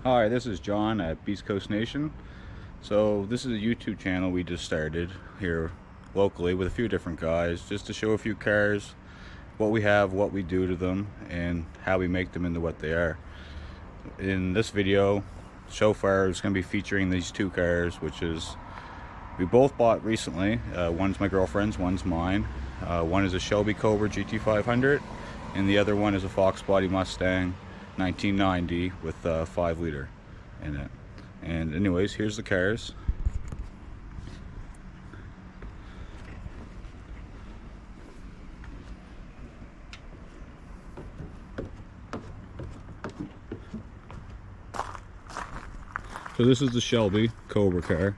Hi, this is John at Beast Coast Nation. So this is a YouTube channel we just started here locally with a few different guys, just to show a few cars, what we have, what we do to them, and how we make them into what they are. In this video, so far, it's going to be featuring these two cars, which is we both bought recently. One's my girlfriend's, one's mine. One is a Shelby Cobra GT500, and the other one is a Fox Body Mustang 1990 with 5-liter in it. And anyways, here's the cars. So this is the Shelby Cobra car.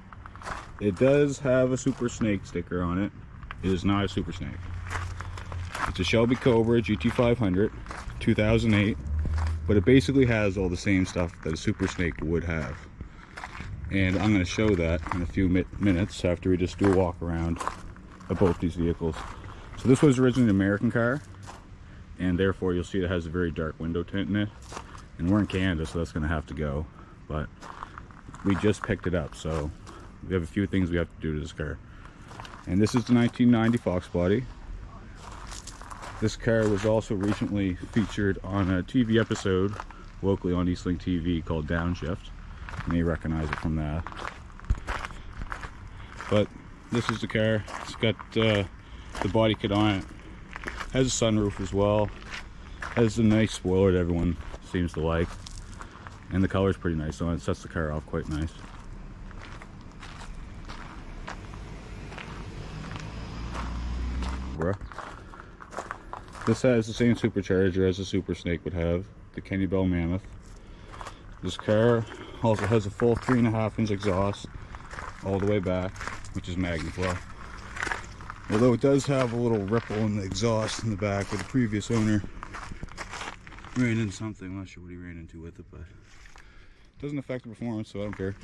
It does have a Super Snake sticker on it. It is not a Super Snake. It's a Shelby Cobra GT500 2008, but it basically has all the same stuff that a Super Snake would have. And I'm going to show that in a few minutes after we just do a walk around of both these vehicles. So this was originally an American car, and therefore you'll see it has a very dark window tint in it. And we're in Canada, so that's going to have to go. But we just picked it up, so we have a few things we have to do to this car. And this is the 1990 Fox Body. This car was also recently featured on a TV episode locally on Eastlink TV called Downshift. You may recognize it from that. But this is the car. It's got the body kit on it. Has a sunroof as well. Has a nice spoiler that everyone seems to like. And the color's pretty nice on it. Sets the car off quite nice. This has the same supercharger as a Super Snake would have, the Kenny Bell Mammoth. This car also has a full 3.5-inch exhaust all the way back, which is MagnaFlow. Although it does have a little ripple in the exhaust in the back where the previous owner ran into something. I'm not sure what he ran into with it, but it doesn't affect the performance, so I don't care.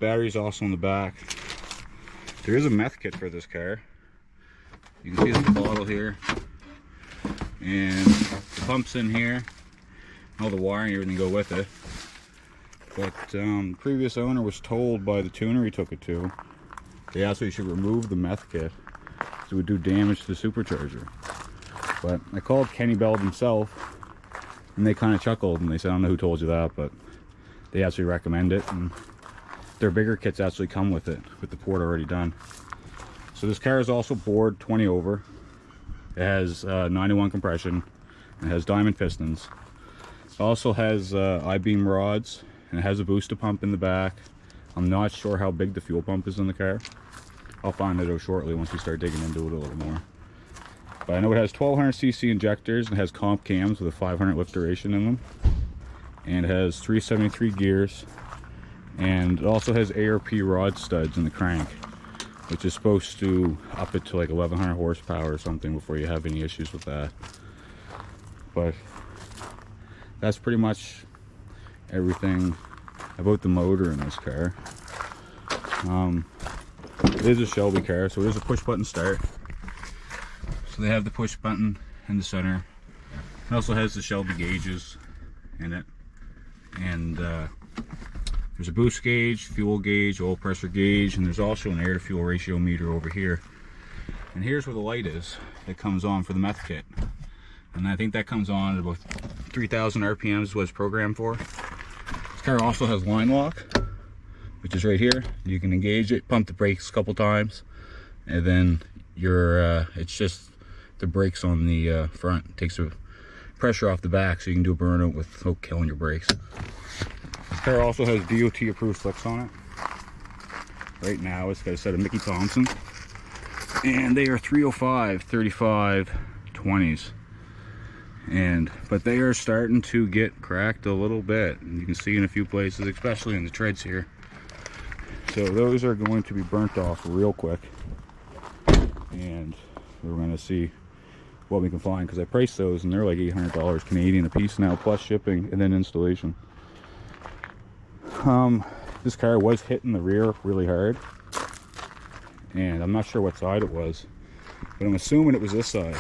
Battery's also in the back. There is a meth kit for this car. You can see the bottle here, and the pump's in here, all the wiring, everything go with it. But the previous owner was told by the tuner he took it to, they asked if he should remove the meth kit, so it would do damage to the supercharger. But I called Kenny Bell himself, and they kind of chuckled, and they said, I don't know who told you that, but they actually recommend it, and their bigger kits actually come with it, with the port already done. So this car is also bored 20 over. It has 91 compression, and it has diamond pistons. It also has I-beam rods, and it has a booster pump in the back. I'm not sure how big the fuel pump is in the car. I'll find that out shortly once we start digging into it a little more. But I know it has 1200cc injectors, and it has comp cams with a 500 lift duration in them. And it has 373 gears, and it also has ARP rod studs in the crank, which is supposed to up it to like 1100 horsepower or something before you have any issues with that. But that's pretty much everything about the motor in this car. It is a Shelby car, so it is a push button start. So they have the push button in the center. It also has the Shelby gauges in it, and there's a boost gauge, fuel gauge, oil pressure gauge, and there's also an air to fuel ratio meter over here. And here's where the light is that comes on for the meth kit. And I think that comes on at about 3,000 RPMs is what it's programmed for. This car also has line lock, which is right here. You can engage it, pump the brakes a couple times, and then it's just the brakes on the front. It takes the pressure off the back so you can do a burnout without killing your brakes. This car also has DOT approved slicks on it. Right now it's got a set of Mickey Thompson, and they are 305 35 20s, but they are starting to get cracked a little bit, and you can see in a few places, especially in the treads here. So those are going to be burnt off real quick, and we're going to see what we can find, because I priced those and they're like $800 Canadian a piece now, plus shipping and then installation. This car was hitting the rear really hard, and I'm not sure what side it was, but I'm assuming it was this side,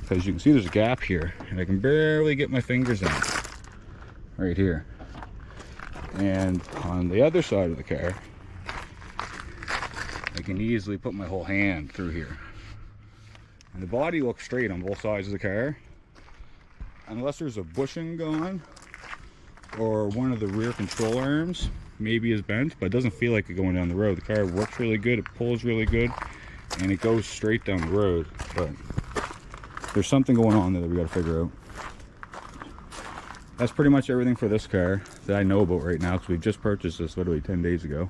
because you can see there's a gap here and I can barely get my fingers in it. right here. And on the other side of the car, I can easily put my whole hand through here. And the body looks straight on both sides of the car. Unless there's a bushing gone, or one of the rear control arms maybe is bent, but it doesn't feel like it going down the road. The car works really good, it pulls really good, and it goes straight down the road. But there's something going on there that we got to figure out. That's pretty much everything for this car that I know about right now, because we just purchased this literally 10 days ago.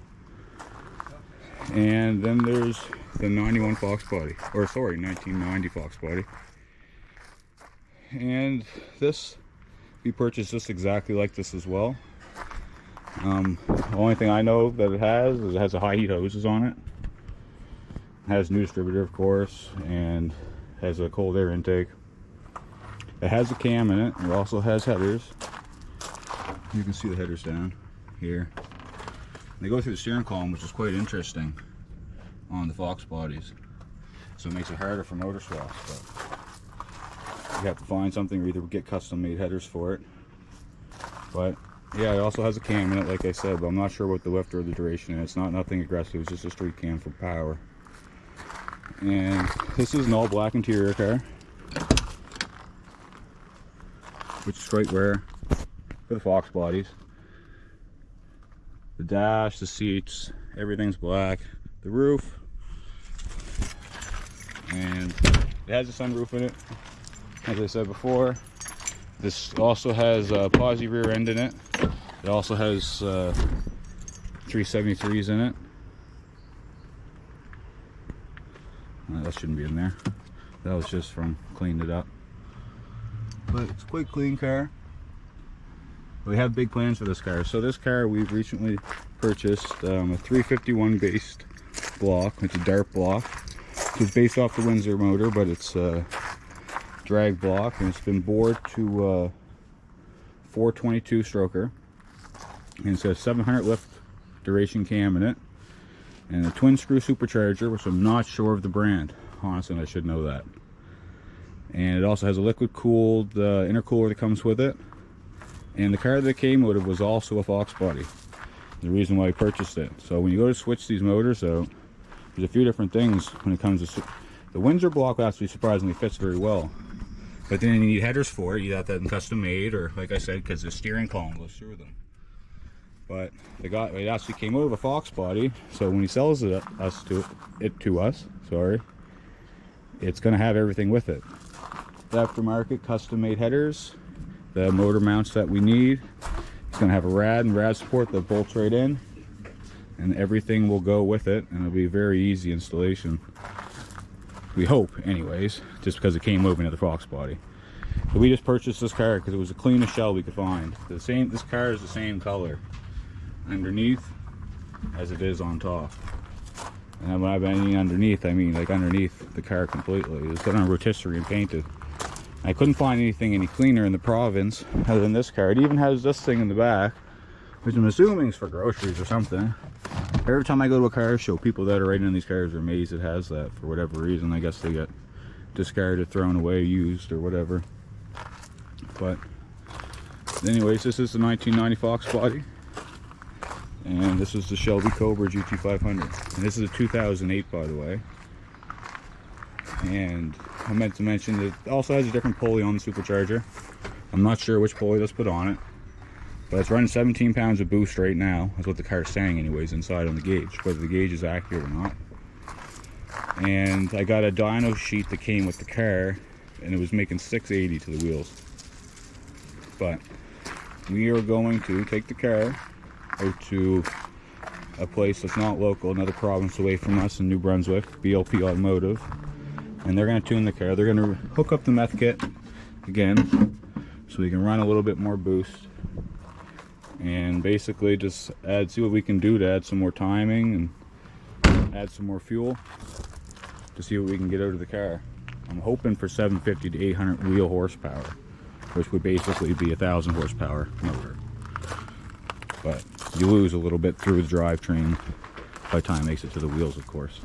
And then there's the 91 Fox body, or sorry, 1990 Fox body. And this, we purchased this exactly like this as well. The only thing I know that it has a high heat hoses on it. It has new distributor, of course, and has a cold air intake. It has a cam in it. It also has headers. You can see the headers down here. They go through the steering column, which is quite interesting on the Fox bodies. So it makes it harder for motor swaps, but you have to find something or either get custom made headers for it. But yeah, it also has a cam in it, like I said, but I'm not sure what the lift or the duration is. It's not nothing aggressive, it's just a straight cam for power. And this is an all black interior car, which is quite rare for the Fox bodies. The dash, the seats, everything's black. The roof, and it has a sunroof in it, as I said before. This also has a posi rear end in it. It also has 373s in it. That shouldn't be in there. That was just from cleaning it up. But it's quite a clean car. We have big plans for this car. So this car we've recently purchased a 351 based block. It's a dart block. So it's based off the Windsor motor, but it's a drag block, and it's been bored to 422 stroker. And it's a 700 lift duration cam in it, and a twin screw supercharger, which I'm not sure of the brand. Honestly, I should know that. And it also has a liquid cooled intercooler that comes with it. And the car that it came with it was also a Fox body. The reason why I purchased it. So when you go to switch these motors out, there's a few different things when it comes to the Windsor block. Actually surprisingly fits very well, but then you need headers for it. You have that custom made, or like I said, because the steering column goes through them. But the guy, it actually came with a Fox body, so when he sells it to us, sorry, it's going to have everything with it. The aftermarket custom made headers, the motor mounts that we need. It's going to have a rad and rad support that bolts right in, and everything will go with it, and it'll be a very easy installation. We hope, anyways, just because it came over into the Fox body. But we just purchased this car because it was the cleanest shell we could find. This car is the same color underneath as it is on top. And when I mean underneath, I mean like underneath the car completely. It's been on rotisserie and painted. I couldn't find anything any cleaner in the province other than this car. It even has this thing in the back, which I'm assuming is for groceries or something. Every time I go to a car show, people that are riding in these cars are amazed it has that for whatever reason. I guess they get discarded, thrown away, used, or whatever. But anyways, this is the 1990 Fox body. And this is the Shelby Cobra GT500. And this is a 2008, by the way. And I meant to mention that it also has a different pulley on the supercharger. I'm not sure which pulley that's put on it, but it's running 17 pounds of boost right now. That's what the car's saying anyways inside on the gauge, whether the gauge is accurate or not. And I got a dyno sheet that came with the car, and it was making 680 to the wheels. But we are going to take the car out to a place that's not local, another province away from us in New Brunswick, BLP Automotive. And they're going to tune the car. They're going to hook up the meth kit again so we can run a little bit more boost, and basically just see what we can do to add some more timing and add some more fuel to see what we can get out of the car. I'm hoping for 750 to 800 wheel horsepower, which would basically be a 1,000 horsepower motor. But you lose a little bit through the drivetrain by the time it makes it to the wheels, of course.